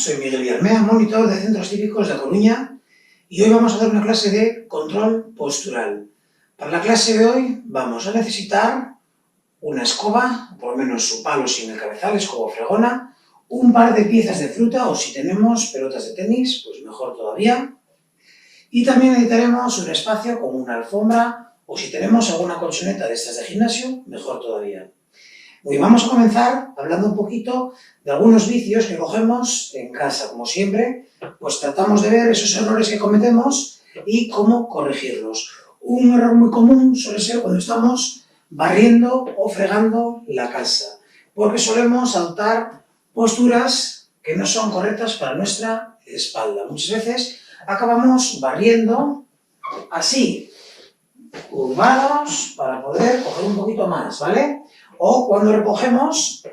soy Miguel Villarmea, monitor de Centros Cívicos de A Coruña, y hoy vamos a dar una clase de control postural. Para la clase de hoy vamos a necesitar una escoba, por lo menos su palo sin el cabezal, escoba fregona, un par de piezas de fruta o si tenemos pelotas de tenis, pues mejor todavía. Y también necesitaremos un espacio como una alfombra o si tenemos alguna colchoneta de estas de gimnasio, mejor todavía. Hoy vamos a comenzar hablando un poquito de algunos vicios que cogemos en casa. Como siempre, pues tratamos de ver esos errores que cometemos y cómo corregirlos. Un error muy común suele ser cuando estamos barriendo o fregando la casa, porque solemos adoptar posturas que no son correctas para nuestra espalda. Muchas veces acabamos barriendo así, curvados para poder coger un poquito más, ¿vale? O cuando recogemos,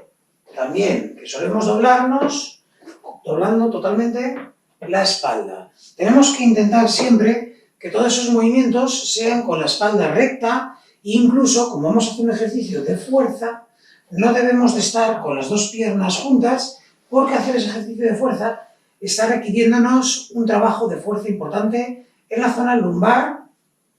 también, que solemos doblarnos, doblando totalmente la espalda. Tenemos que intentar siempre que todos esos movimientos sean con la espalda recta e incluso, como vamos a hacer un ejercicio de fuerza, no debemos de estar con las dos piernas juntas porque hacer ese ejercicio de fuerza está requiriéndonos un trabajo de fuerza importante en la zona lumbar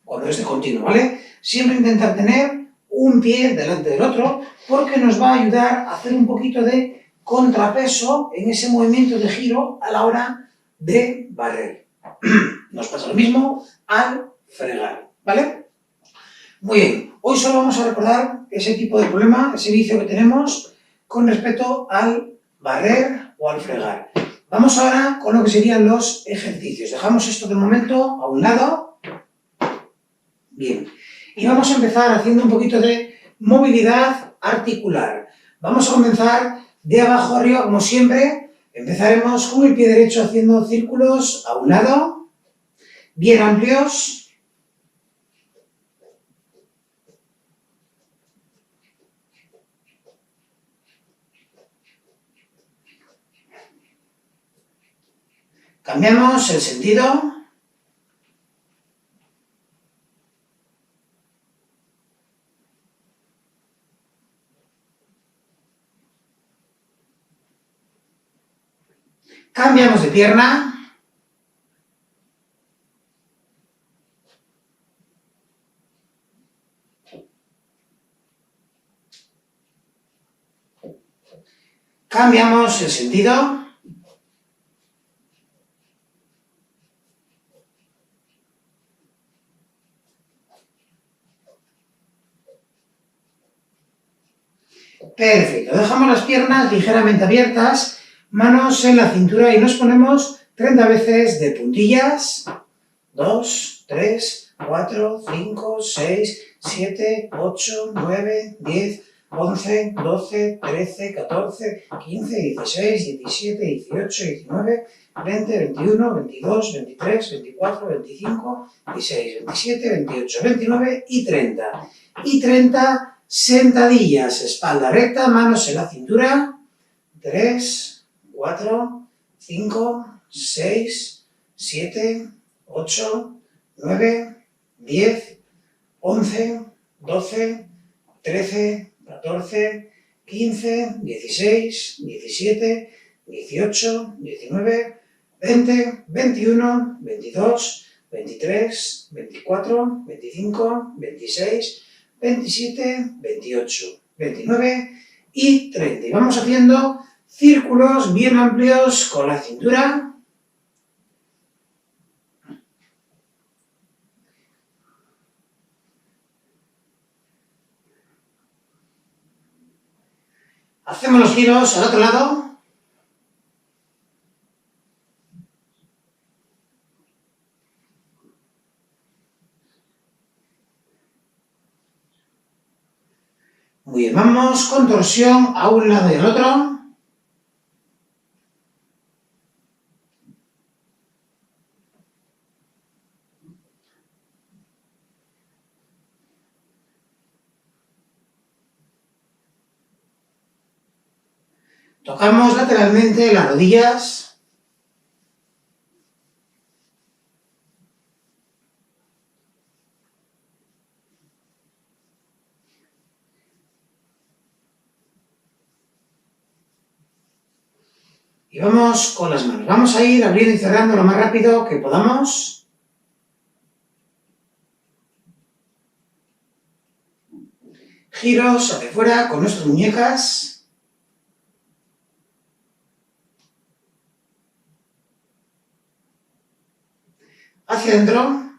cuando es de continuo, ¿vale? Siempre intentar tener un pie delante del otro, porque nos va a ayudar a hacer un poquito de contrapeso en ese movimiento de giro a la hora de barrer. Nos pasa lo mismo al fregar, ¿vale? Muy bien, hoy solo vamos a recordar ese tipo de problema, ese vicio que tenemos con respecto al barrer o al fregar. Vamos ahora con lo que serían los ejercicios. Dejamos esto de momento a un lado. Bien. Y vamos a empezar haciendo un poquito de movilidad articular. Vamos a comenzar de abajo arriba, como siempre. Empezaremos con el pie derecho haciendo círculos a un lado, bien amplios. Cambiamos el sentido. Cambiamos de pierna. Cambiamos el sentido. Perfecto. Dejamos las piernas ligeramente abiertas, manos en la cintura y nos ponemos 30 veces de puntillas. 2, 3, 4, 5, 6, 7, 8, 9, 10, 11, 12, 13, 14, 15, 16, 17, 18, 19, 20, 21, 22, 23, 24, 25, 26, 27, 28, 29 y 30. Y 30 sentadillas, espalda recta, manos en la cintura. 3, 4, 5, 6, 7, 8, 9, 10, 11, 12, 13, 14, 15, 16, 17, 18, 19, 20, 21, 22, 23, 24, 25, 26, 27, 28, 29 y 30. Y vamos haciendo círculos bien amplios con la cintura. Hacemos los giros al otro lado. Muy bien, vamos con torsión a un lado y al otro. Tocamos lateralmente las rodillas. Y vamos con las manos. Vamos a ir abriendo y cerrando lo más rápido que podamos. Giros hacia afuera con nuestras muñecas. Hacia adentro.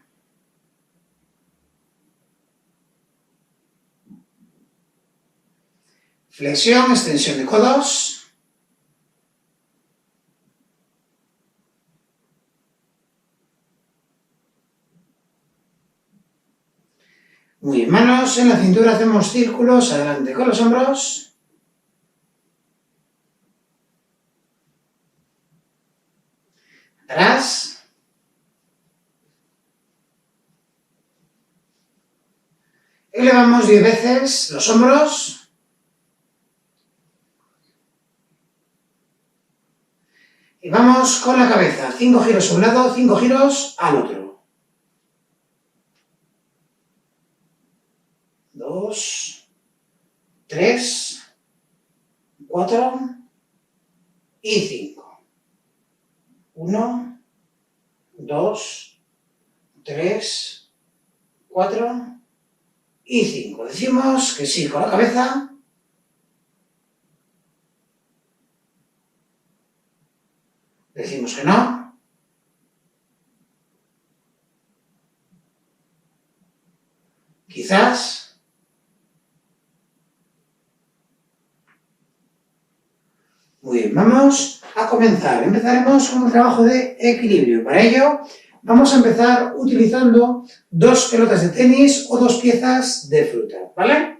Flexión, extensión de codos. Muy bien, manos en la cintura, hacemos círculos adelante con los hombros. Atrás. Elevamos 10 veces los hombros. Y vamos con la cabeza. 5 giros a un lado, 5 giros al otro. 2, 3, 4 y 5. 1, 2, 3, 4 y 5. Decimos que sí con la cabeza. Decimos que no. Quizás. Muy bien, vamos a comenzar. Empezaremos con un trabajo de equilibrio. Para ello, vamos a empezar utilizando 2 pelotas de tenis o 2 piezas de fruta, ¿vale?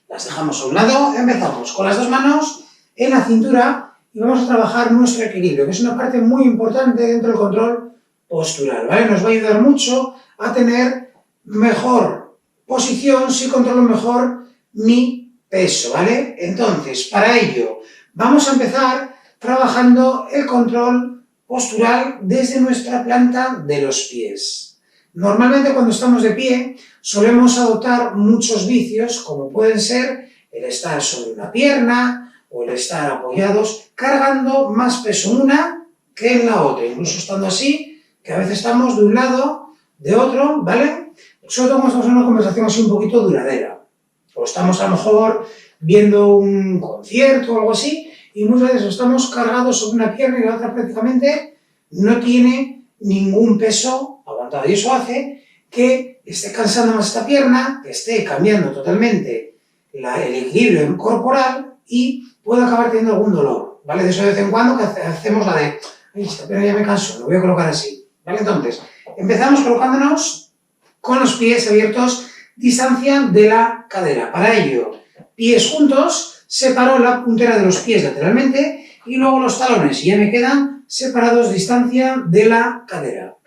Las dejamos a un lado. Empezamos con las 2 manos en la cintura y vamos a trabajar nuestro equilibrio, que es una parte muy importante dentro del control postural, ¿vale? Nos va a ayudar mucho a tener mejor posición si controlo mejor mi peso, ¿vale? Entonces, para ello, vamos a empezar trabajando el control postural desde nuestra planta de los pies. Normalmente cuando estamos de pie solemos adoptar muchos vicios, como pueden ser el estar sobre una pierna o el estar apoyados, cargando más peso en una que en la otra, incluso estando así, que a veces estamos de un lado, de otro, ¿vale? Sobre todo cuando estamos en una conversación así un poquito duradera, o estamos a lo mejor viendo un concierto o algo así, y muchas veces estamos cargados sobre una pierna y la otra prácticamente no tiene ningún peso aguantado. Y eso hace que esté cansando más esta pierna, que esté cambiando totalmente el equilibrio corporal y pueda acabar teniendo algún dolor, ¿vale? De eso de vez en cuando que hacemos la de, ay, esta pierna ya me canso, lo voy a colocar así, ¿vale? Entonces, empezamos colocándonos con los pies abiertos, distancia de la cadera. Para ello, pies juntos, separo la puntera de los pies lateralmente y luego los talones, y ya me quedan separados, distancia de la cadera.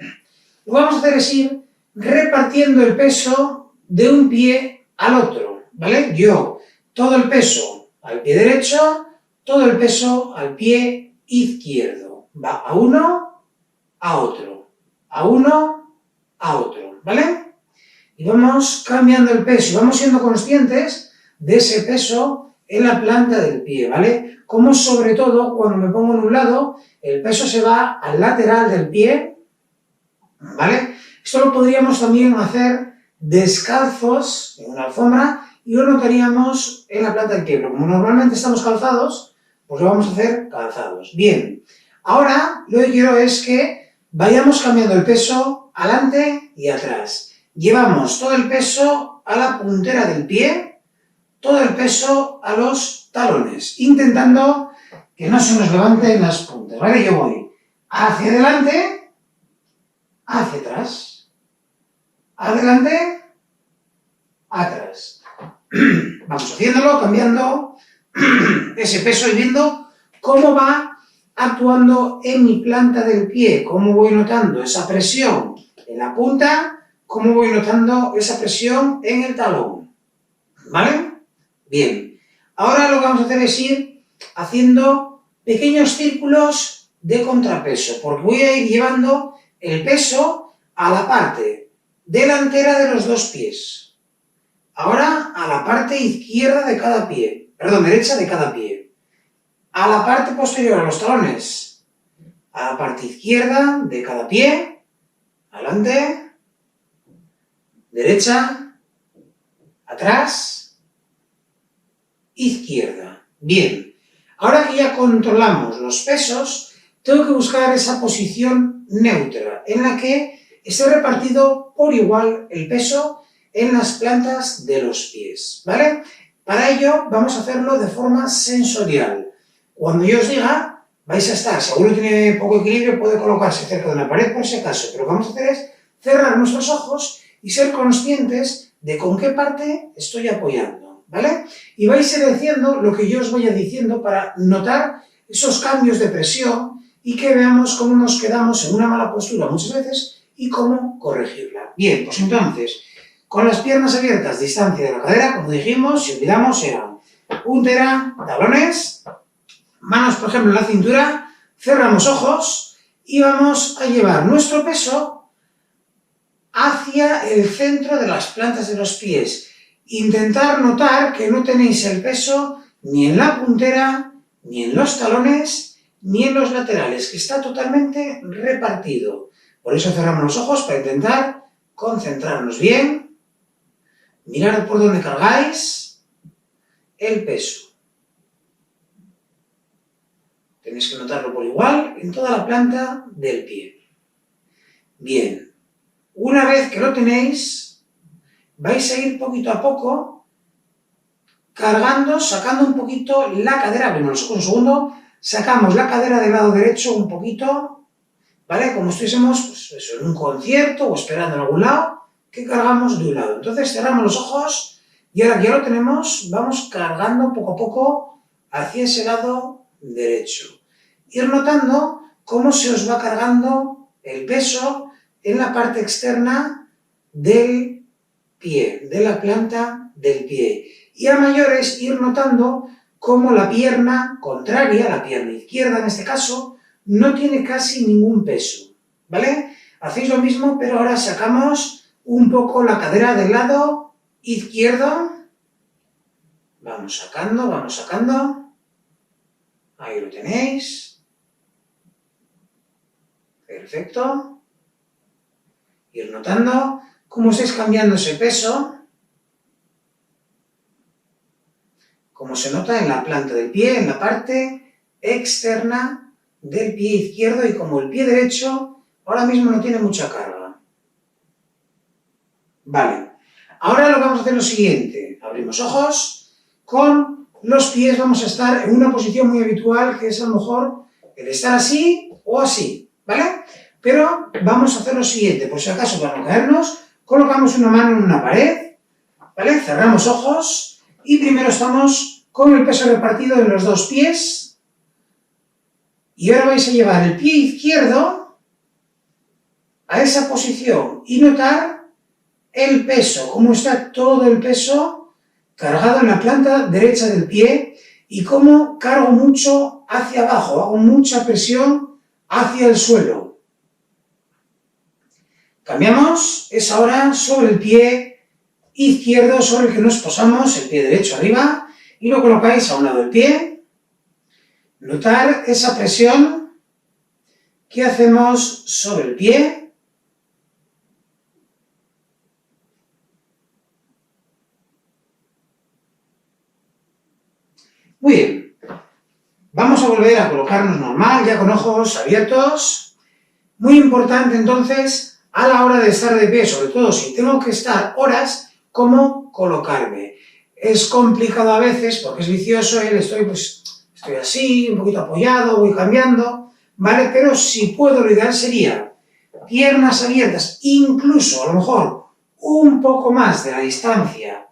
Lo que vamos a hacer es ir repartiendo el peso de un pie al otro, ¿vale? Yo, todo el peso al pie derecho, todo el peso al pie izquierdo. Va a uno, a otro, a uno, a otro, ¿vale? Y vamos cambiando el peso, vamos siendo conscientes de ese peso en la planta del pie, ¿vale? Como sobre todo cuando me pongo en un lado, el peso se va al lateral del pie, ¿vale? Esto lo podríamos también hacer descalzos en una alfombra y lo notaríamos en la planta del pie, pero como normalmente estamos calzados, pues lo vamos a hacer calzados. Bien, ahora lo que quiero es que vayamos cambiando el peso adelante y atrás. Llevamos todo el peso a la puntera del pie, todo el peso a los talones, intentando que no se nos levanten las puntas, ¿vale? Yo voy hacia adelante, hacia atrás, adelante, atrás. Vamos haciéndolo, cambiando ese peso y viendo cómo va actuando en mi planta del pie, cómo voy notando esa presión en la punta, cómo voy notando esa presión en el talón, ¿vale? Bien, ahora lo que vamos a hacer es ir haciendo pequeños círculos de contrapeso, porque voy a ir llevando el peso a la parte delantera de los dos pies. Ahora a la parte izquierda de cada pie, perdón, derecha de cada pie. a la parte posterior, a los talones, a la parte izquierda de cada pie, adelante, derecha, atrás, izquierda. Bien, ahora que ya controlamos los pesos, tengo que buscar esa posición neutra en la que esté repartido por igual el peso en las plantas de los pies, ¿vale? Para ello vamos a hacerlo de forma sensorial. Cuando yo os diga, vais a estar, si alguno tiene poco equilibrio puede colocarse cerca de una pared por si acaso, pero lo que vamos a hacer es cerrar nuestros ojos y ser conscientes de con qué parte estoy apoyando, ¿vale? Y vais a ir diciendo lo que yo os vaya diciendo para notar esos cambios de presión y que veamos cómo nos quedamos en una mala postura muchas veces y cómo corregirla. Bien, pues entonces, con las piernas abiertas, distancia de la cadera, como dijimos, si olvidamos, eran puntera, talones, manos, por ejemplo, en la cintura, cerramos ojos y vamos a llevar nuestro peso hacia el centro de las plantas de los pies. Intentar notar que no tenéis el peso ni en la puntera, ni en los talones, ni en los laterales, que está totalmente repartido. Por eso cerramos los ojos para intentar concentrarnos bien, mirar por dónde cargáis el peso. Tenéis que notarlo por igual en toda la planta del pie. Bien, una vez que lo tenéis, vais a ir poquito a poco cargando, sacando un poquito la cadera, abrimos los ojos un segundo, sacamos la cadera del lado derecho un poquito, ¿vale? Como estuviésemos pues eso, en un concierto o esperando en algún lado, que cargamos de un lado. Entonces cerramos los ojos y ahora que ya lo tenemos, vamos cargando poco a poco hacia ese lado derecho. Ir notando cómo se os va cargando el peso en la parte externa del pie, de la planta del pie. Y a mayores ir notando cómo la pierna contraria, la pierna izquierda en este caso, no tiene casi ningún peso, ¿vale? Hacéis lo mismo, pero ahora sacamos un poco la cadera del lado izquierdo. Vamos sacando, vamos sacando. Ahí lo tenéis. Perfecto. Ir notando cómo estáis cambiando ese peso. Como se nota en la planta del pie, en la parte externa del pie izquierdo y como el pie derecho ahora mismo no tiene mucha carga. Vale, ahora lo que vamos a hacer es lo siguiente. Abrimos ojos, con los pies vamos a estar en una posición muy habitual que es a lo mejor el estar así o así, ¿vale? Pero vamos a hacer lo siguiente, por si acaso para no caernos, colocamos una mano en una pared, ¿vale? Cerramos ojos y primero estamos con el peso repartido en los dos pies y ahora vais a llevar el pie izquierdo a esa posición y notar el peso, cómo está todo el peso cargado en la planta derecha del pie y cómo cargo mucho hacia abajo, hago mucha presión hacia el suelo. Cambiamos, es ahora sobre el pie izquierdo sobre el que nos posamos, el pie derecho arriba, y lo colocáis a un lado del pie. Notar esa presión que hacemos sobre el pie. Muy bien. Vamos a volver a colocarnos normal, ya con ojos abiertos. Muy importante entonces, a la hora de estar de pie, sobre todo si tengo que estar horas, cómo colocarme. Es complicado a veces porque es vicioso, estoy así, un poquito apoyado, voy cambiando, ¿vale? Pero si puedo, lo ideal sería piernas abiertas, incluso a lo mejor un poco más de la distancia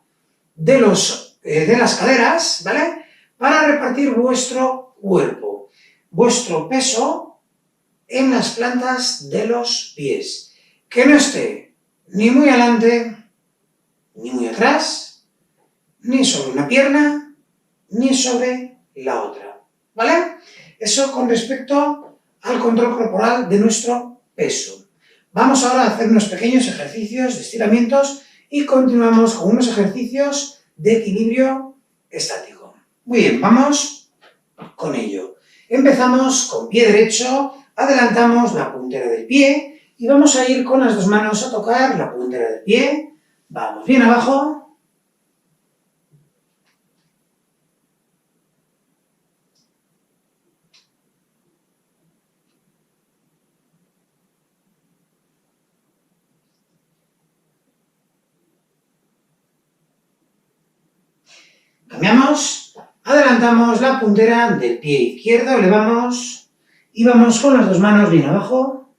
de las caderas, ¿vale? Para repartir vuestro cuerpo, vuestro peso en las plantas de los pies. Que no esté ni muy adelante, ni muy atrás, ni sobre una pierna, ni sobre la otra, ¿vale? Eso con respecto al control corporal de nuestro peso. Vamos ahora a hacer unos pequeños ejercicios de estiramientos y continuamos con unos ejercicios de equilibrio estático. Muy bien, vamos. con ello. Empezamos con pie derecho, adelantamos la puntera del pie y vamos a ir con las dos manos a tocar la puntera del pie. Vamos bien abajo. Cambiamos, adelantamos la puntera del pie izquierdo, elevamos y vamos con las dos manos bien abajo.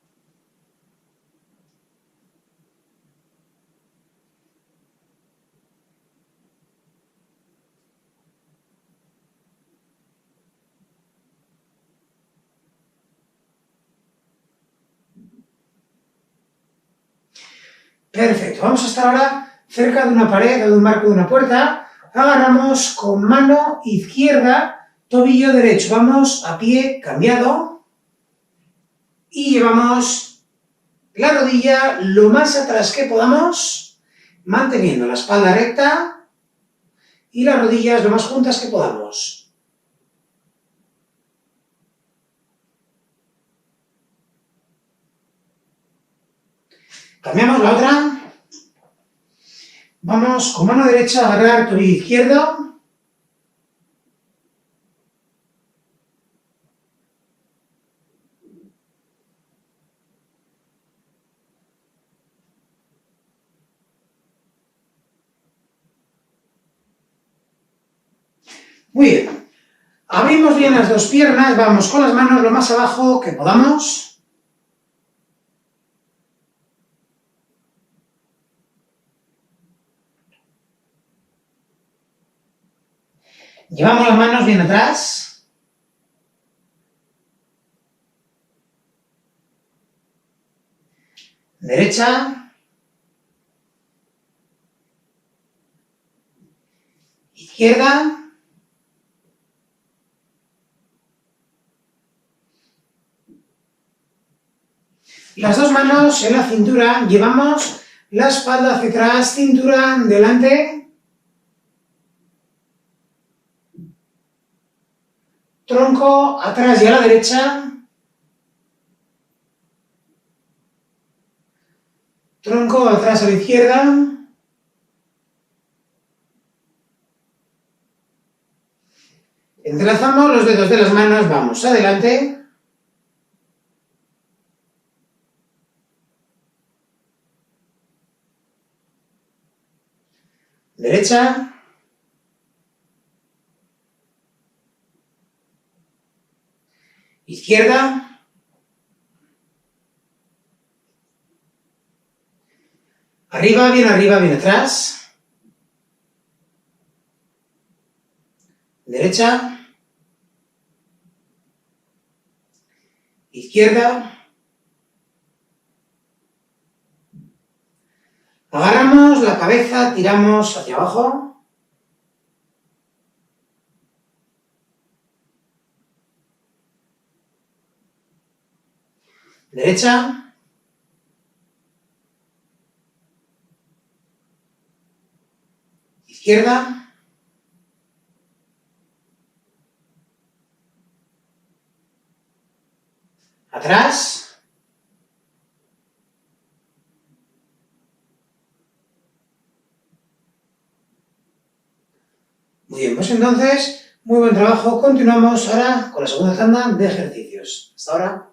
Perfecto, vamos a estar ahora cerca de una pared o de un marco de una puerta. Agarramos con mano izquierda, tobillo derecho, vamos a pie cambiado y llevamos la rodilla lo más atrás que podamos, manteniendo la espalda recta y las rodillas lo más juntas que podamos. Cambiamos la otra. Vamos con mano derecha a agarrar tobillo izquierdo. Muy bien. Abrimos bien las dos piernas, vamos con las manos lo más abajo que podamos. Llevamos las manos bien atrás. Derecha. Izquierda. Las dos manos en la cintura, llevamos la espalda hacia atrás, cintura delante. Tronco atrás y a la derecha. Tronco atrás a la izquierda. Entrelazamos los dedos de las manos, vamos adelante. Derecha. Izquierda. Arriba, bien atrás. Derecha. Izquierda. Agarramos la cabeza, tiramos hacia abajo. Derecha. Izquierda. Atrás. Muy bien, pues entonces, muy buen trabajo. Continuamos ahora con la segunda tanda de ejercicios. Hasta ahora.